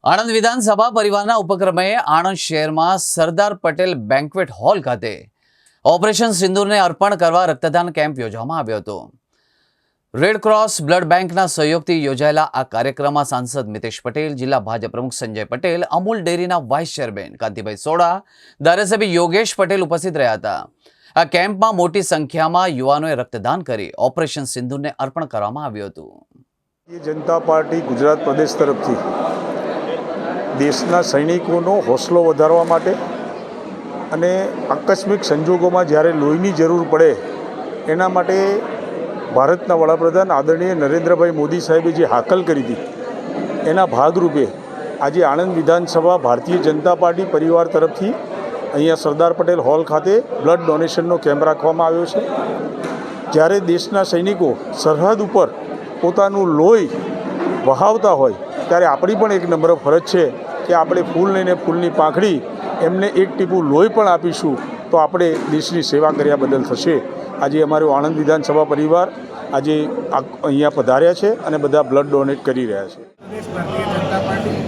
આણંદ વિધાનસભા પરિવારના ઉપક્રમે આણંદ શહેરમાં સરદાર પટેલ બેન્ક્વેટ હોલ ખાતે ઓપરેશન સિંદૂરને અર્પણ કરવા રક્તદાન કેમ્પ યોજવામાં આવ્યો હતો। રેડ ક્રોસ બ્લડ બેંકના સહયોગથી યોજાયેલા આ કાર્યક્રમમાં સાંસદ મિતેશ પટેલ, જિલ્લા ભાજપ પ્રમુખ સંજય પટેલ, અમૂલ ડેરીના વાઇસ ચેરમેન કાંતિભાઈ સોડા, ધારાસભ્ય યોગેશ પટેલ ઉપસ્થિત રહ્યા હતા। આ કેમ્પમાં મોટી સંખ્યામાં યુવાનોએ રક્તદાન કરી ઓપરેશન સિંદૂરને અર્પણ કરવામાં આવ્યું હતું। ભારતીય જનતા પાર્ટી ગુજરાત પ્રદેશ તરફથી દેશના સૈનિકોનો હોસલો વધારવા માટે અને આકસ્મિક સંજોગોમાં જ્યારે લોહીની જરૂર પડે એના માટે ભારતના વડાપ્રધાન આદરણીય નરેન્દ્રભાઈ મોદી સાહેબે જે હાકલ કરી હતી એના ભાગરૂપે આજે આણંદ વિધાનસભા ભારતીય જનતા પાર્ટી પરિવાર તરફથી અહીંયા સરદાર પટેલ હોલ ખાતે બ્લડ ડોનેશનનો કેમ્પ રાખવામાં આવ્યો છે। જ્યારે દેશના સૈનિકો સરહદ ઉપર પોતાનું લોહી વહાવતા હોય ત્યારે આપણી પણ એક નમ્ર ફરજ છે કે આપણે ફૂલ લઈને ફૂલની પાંખડી એમને એક ટીપું લોહી પણ આપીશું તો આપણે દેશની સેવા કર્યા બદલ થશે। આજે અમારો આણંદ વિધાનસભા પરિવાર આજે અહીંયા પધાર્યા છે અને બધા બ્લડ ડોનેટ કરી રહ્યા છે। ભારતીય જનતા પાર્ટી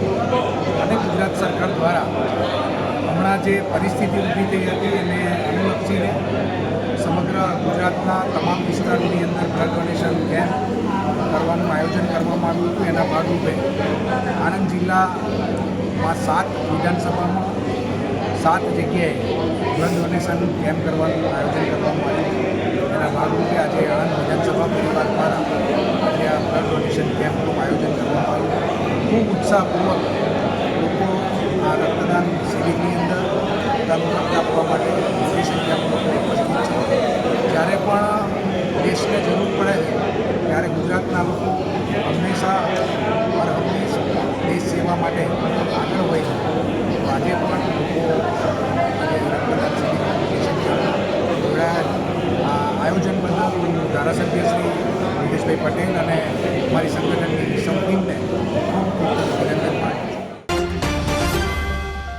અને ગુજરાત સરકાર દ્વારા હમણાં જે પરિસ્થિતિ ઊભી થઈ હતી એને અનુલક્ષીને સમગ્ર ગુજરાતના તમામ વિસ્તારોની અંદર બ્લડ ડોનેશન કેમ્પ કરવાનું આયોજન કરવામાં આવ્યું હતું। એના ભાગરૂપે આણંદ જિલ્લામાં 7 વિધાનસભામાં 7 જગ્યાએ બ્લડ ડોનેશન કેમ્પ કરવાનું આયોજન કરવામાં આવ્યું। એના ભાગરૂપે આજે આણંદ વિધાનસભા પરિવાર દ્વારા આજે આ બ્લડ ડોનેશન કેમ્પનું આયોજન કરવામાં આવ્યું। ખૂબ ઉત્સાહપૂર્વક લોકો આ રક્તદાન શિબિરની અંદર પોતાનું રક્ત આપવા માટે મોટી સંખ્યામાં લોકો ઉપસ્થિત છે। જ્યારે પણ દેશને જરૂર પડે ત્યારે ગુજરાતના લોકો હંમેશા દેશ સેવા માટે આગળ હોય છે। તો આજે પણ લોકો રક્તદાન શિબિરમાં મોટી સંખ્યામાં જોડાયા। આ આયોજન બદલ હું ધારાસભ્ય શ્રી મિતેશભાઈ પટેલ અને અમારી સંગઠનની સૌ ટીમને ખૂબ ખૂબ